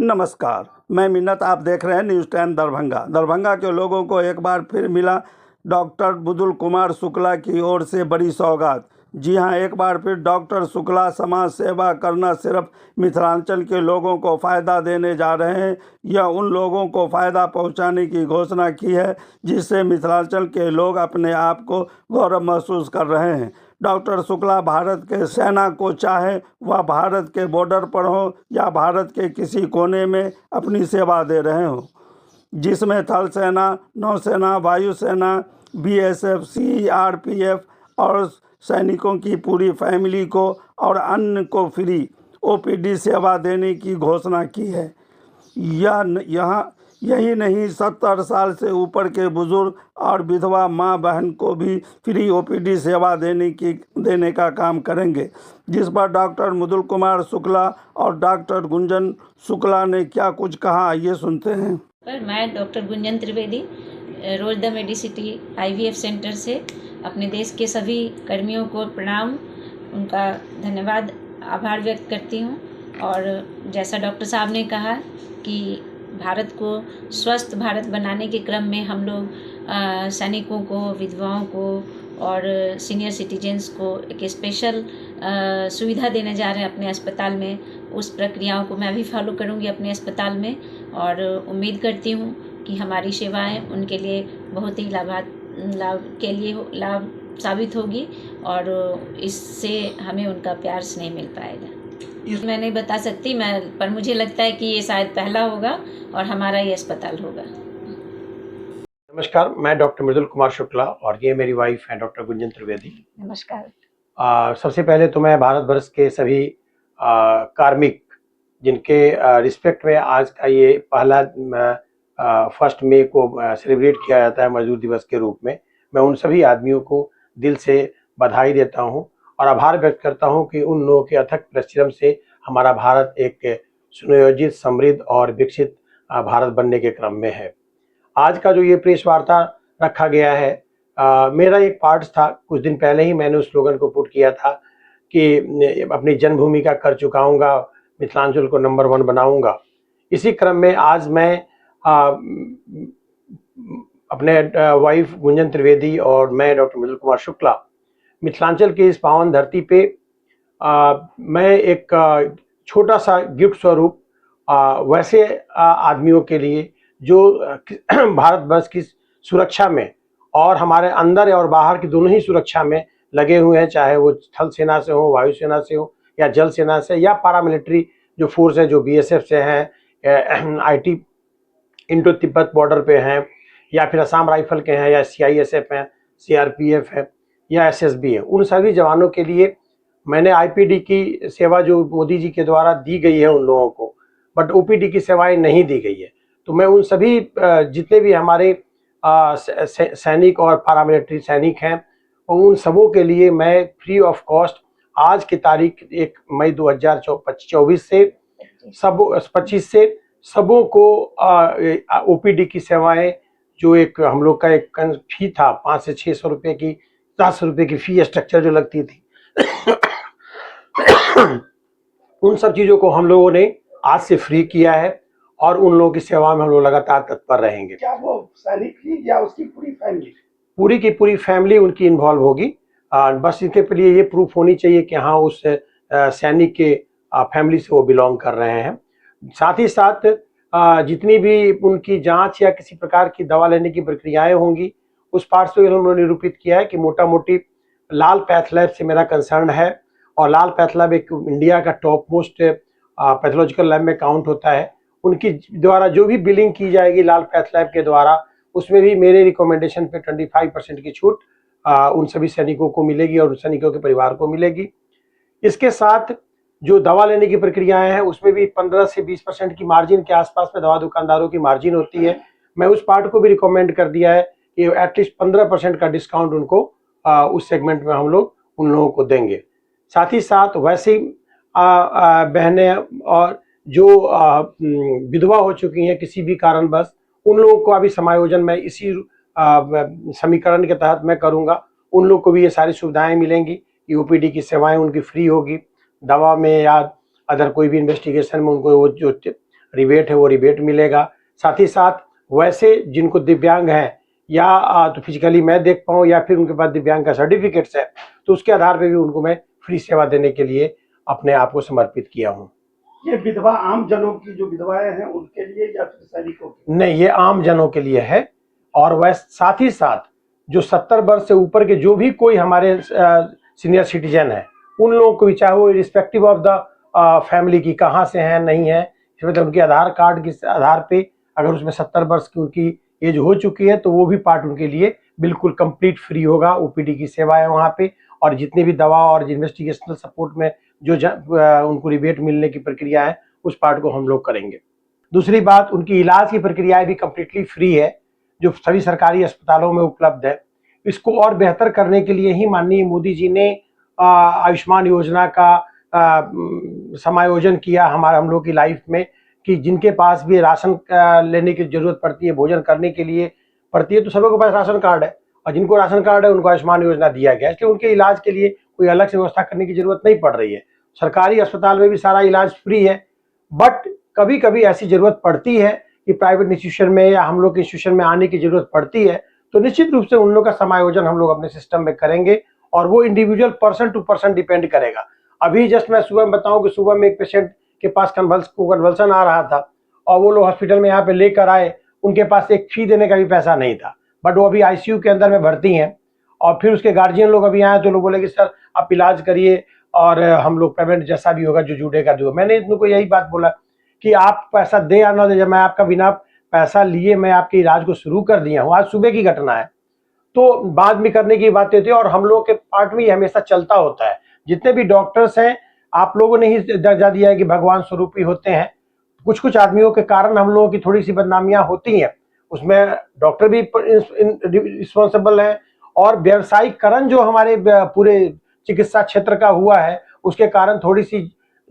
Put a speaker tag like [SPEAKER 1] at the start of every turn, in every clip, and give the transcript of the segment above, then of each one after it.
[SPEAKER 1] नमस्कार, मैं मिन्नत। आप देख रहे हैं न्यूज़ 10 दरभंगा। दरभंगा के लोगों को एक बार फिर मिला डॉक्टर मृदुल कुमार शुक्ला की ओर से बड़ी सौगात। जी हां, एक बार फिर डॉक्टर शुक्ला समाज सेवा करना सिर्फ मिथिलांचल के लोगों को फ़ायदा देने जा रहे हैं। यह उन लोगों को फ़ायदा पहुंचाने की घोषणा की है जिससे मिथिलांचल के लोग अपने आप को गौरव महसूस कर रहे हैं। डॉक्टर शुक्ला भारत के सेना को, चाहे वह भारत के बॉर्डर पर हो या भारत के किसी कोने में, अपनी सेवा दे रहे हों, जिसमें थल सेना, नौसेना, वायुसेना, बीएसएफ, सीआरपीएफ और सैनिकों की पूरी फैमिली को और अन्य को फ्री ओपीडी सेवा देने की घोषणा की है। यही नहीं, 70 साल से ऊपर के बुजुर्ग और विधवा माँ बहन को भी फ्री ओपीडी सेवा देने का काम करेंगे। जिस पर डॉक्टर मृदुल कुमार शुक्ला और डॉक्टर गुंजन शुक्ला ने क्या कुछ कहा, ये सुनते हैं।
[SPEAKER 2] मैं doctor Gunjan Trivedi, rose the medicity IVF centre से अपने देश के सभी कर्मियों को प्रणाम, उनका धन्यवाद, आभार व्यक्त करती हूँ। और जैसा डॉक्टर साहब ने कहा कि भारत को स्वस्थ भारत बनाने के क्रम में हम लोग सैनिकों को, विधवाओं को और सीनियर सिटीजन्स को एक स्पेशल सुविधा देने जा रहे हैं अपने अस्पताल में। उस प्रक्रियाओं को मैं भी फॉलो करूंगी अपने अस्पताल में और उम्मीद करती हूं कि हमारी सेवाएं उनके लिए बहुत ही लाभ साबित होगी और इससे हमें उनका प्यार स्नेह मिल पाएगा। मैं नहीं बता सकती, पर मुझे लगता है कि ये शायद पहला होगा और हमारा ये अस्पताल होगा।
[SPEAKER 3] नमस्कार, मैं डॉक्टर मृदुल कुमार शुक्ला और ये मेरी वाइफ है डॉक्टर गुंजन त्रिवेदी।
[SPEAKER 2] नमस्कार।
[SPEAKER 3] सबसे पहले तो मैं भारतवर्ष के सभी कार्मिक जिनके रिस्पेक्ट में आज का ये पहला 1 मई को सेलिब्रेट किया जाता है मजदूर दिवस के रूप में, मैं उन सभी आदमियों को दिल से बधाई देता हूँ और आभार व्यक्त करता हूँ कि उन लोगों के अथक परिश्रम से हमारा भारत एक सुनियोजित, समृद्ध और विकसित भारत बनने के क्रम में है। आज का जो ये प्रेस वार्ता रखा गया है, मेरा एक पार्ट था। कुछ दिन पहले ही मैंने उस स्लोगन को पुट किया था कि अपनी जन्मभूमि का कर चुकाऊंगा, मिथिलांचल को नंबर 1 बनाऊंगा। इसी क्रम में आज मैं अपने वाइफ गुंजन त्रिवेदी और मैं डॉक्टर मृदुल कुमार शुक्ला मिथिलांचल की इस पावन धरती पे मैं एक छोटा सा गिफ्ट स्वरूप वैसे आदमियों के लिए जो भारतवर्ष की सुरक्षा में और हमारे अंदर और बाहर की दोनों ही सुरक्षा में लगे हुए हैं, चाहे वो थल सेना से हो, वायुसेना से हो या जल सेना से या पारामिलिट्री जो फोर्स है, जो BSF से हैं, IT इंडो तिब्बत बॉर्डर पे हैं, या फिर असम राइफल के हैं, या CISF हैं, CRPF है या SSB है। उन सभी जवानों के लिए मैंने IPD की सेवा जो मोदी जी के द्वारा दी गई है उन लोगों को, बट OPD की सेवाएं नहीं दी गई है। तो मैं उन सभी जितने भी हमारे सैनिक और पारामिलिट्री सैनिक हैं, उन सबों के लिए मैं फ्री ऑफ कॉस्ट आज की तारीख 1 मई 2024 से 25 से सबों को OPD की सेवाएं, जो एक हम लोग का एक फी था 500 से 600 रुपये की, 700 रुपये की फी स्ट्रक्चर जो लगती थी उन सब चीज़ों को हम लोगों ने आज से फ्री किया है और उन लोगों की सेवा में हम लोग लगातार तत्पर रहेंगे।
[SPEAKER 1] क्या वो सैनिक ही या उसकी पूरी फैमिली?
[SPEAKER 3] पूरी की पूरी फैमिली उनकी इन्वॉल्व होगी। बस इसके लिए ये प्रूफ होनी चाहिए कि हाँ, उस सैनिक के फैमिली से वो बिलोंग कर रहे हैं। साथ ही साथ जितनी भी उनकी जांच या किसी प्रकार की दवा लेने की प्रक्रियाएं होंगी, उस पार्ट से उन्होंने निरूपित किया है कि मोटा मोटी लाल पैथ लैब से मेरा कंसर्न है और लाल पैथ लैब एक इंडिया का टॉप मोस्ट पैथोलॉजिकल लैब में काउंट होता है। उनकी द्वारा जो भी बिलिंग की जाएगी लाल पैथ लैब के द्वारा, उसमें भी मेरे रिकमेंडेशन पे 25% की छूट उन सभी सैनिकों को मिलेगी और उन सैनिकों के परिवार को मिलेगी। इसके साथ जो दवा लेने की प्रक्रियाएं हैं, उसमें भी 15 से 20% की मार्जिन के आसपास में दवा दुकानदारों की मार्जिन होती है। मैं उस पार्ट को भी रिकमेंड कर दिया है कि एटलीस्ट 15% का डिस्काउंट उनको उस सेगमेंट में हम लोग उन लोगों को देंगे। साथ ही साथ वैसे बहनें और जो विधवा हो चुकी हैं किसी भी कारणवश, उन लोगों को अभी समायोजन मैं इसी समीकरण के तहत मैं करूंगा। उन लोगों को भी ये सारी सुविधाएं मिलेंगी कि OPD की सेवाएं उनकी फ्री होगी। दवा में या अदर कोई भी इन्वेस्टिगेशन में उनको वो जो रिबेट है वो रिबेट मिलेगा। साथ ही साथ वैसे जिनको दिव्यांग हैं या तो फिजिकली मैं देख पाऊँ या फिर उनके पास दिव्यांग का सर्टिफिकेट्स है, तो उसके आधार पे भी उनको मैं फ्री सेवा देने के लिए अपने आप को समर्पित किया हूँ।
[SPEAKER 1] ये विधवा आम जनों की जो विधवाएं हैं उनके लिए या फिर सैनिकों की?
[SPEAKER 3] नहीं, ये आम जनों के लिए है। और वह साथ ही साथ जो 70 वर्ष से ऊपर के जो भी कोई हमारे सीनियर सिटीजन है, उन लोगों को भी, चाहे वो रिस्पेक्टिव ऑफ द फैमिली की कहाँ से हैं नहीं है, मतलब उनके आधार कार्ड के आधार पे अगर उसमें 70 वर्ष की उनकी एज हो चुकी है तो वो भी पार्ट उनके लिए बिल्कुल कंप्लीट फ्री होगा। ओपीडी की सेवा है वहाँ पे, और जितनी भी दवा और इन्वेस्टिगेशनल सपोर्ट में जो उनको रिबेट मिलने की प्रक्रिया है उस पार्ट को हम लोग करेंगे। दूसरी बात, उनकी इलाज की प्रक्रियाएं भी कम्प्लीटली फ्री है जो सभी सरकारी अस्पतालों में उपलब्ध है। इसको और बेहतर करने के लिए ही माननीय मोदी जी ने आयुष्मान योजना का समायोजन किया हम लोग की लाइफ में, कि जिनके पास भी राशन लेने की जरूरत पड़ती है, भोजन करने के लिए पड़ती है, तो सभी के पास राशन कार्ड है, और जिनको राशन कार्ड है उनको आयुष्मान योजना दिया गया है, इसलिए उनके इलाज के लिए कोई अलग से व्यवस्था करने की जरूरत नहीं पड़ रही है। सरकारी अस्पताल में भी सारा इलाज फ्री है। बट कभी कभी ऐसी जरूरत पड़ती है कि प्राइवेट इंस्टीट्यूशन में या हम लोग के इंस्टीट्यूशन में आने की जरूरत पड़ती है, तो निश्चित रूप से उन लोग का समायोजन हम लोग अपने सिस्टम में करेंगे, और वो individual person to person depend करेगा। अभी जस्ट मैं सुबह में बताऊं कि सुबह में एक पेशेंट के पास कन्वल्सन आ रहा था, और वो लोग हॉस्पिटल में यहाँ पे लेकर आए, उनके पास एक फी देने का भी पैसा नहीं था, बट वो अभी आईसीयू के अंदर में भर्ती हैं। और फिर उसके गार्जियन लोग अभी आए तो लोग बोले कि सर आप इलाज करिए और हम लोग पेमेंट जैसा भी होगा जो जुड़ेगा दो। मैंने इनको यही बात बोला कि आप पैसा दें या ना दें, जब मैं आपका बिना पैसा लिए मैं आपके इलाज को शुरू कर दिया हूँ, आज सुबह की घटना है, तो बाद में करने की बातें थी। और हम लोग के पार्ट में ये हमेशा चलता होता है, जितने भी डॉक्टर्स हैं आप लोगों ने ही दर्जा दिया है कि भगवान स्वरूप ही होते हैं। कुछ कुछ आदमियों के कारण हम लोगों की थोड़ी सी बदनामियां होती हैं, उसमें डॉक्टर भी रिस्पॉन्सिबल है, और व्यावसायिकरण जो हमारे पूरे चिकित्सा क्षेत्र का हुआ है उसके कारण थोड़ी सी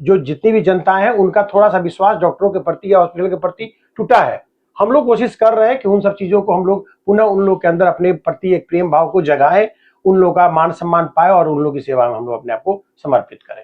[SPEAKER 3] जो जितनी भी जनता है उनका थोड़ा सा विश्वास डॉक्टरों के प्रति या हॉस्पिटल के प्रति टूटा है। हम लोग कोशिश कर रहे हैं कि उन सब चीजों को हम लोग पुनः उन लोग के अंदर अपने प्रति एक प्रेम भाव को जगाएं, उन लोगों का मान सम्मान पाए और उन लोगों की सेवा में हम लोग अपने आप को समर्पित करें।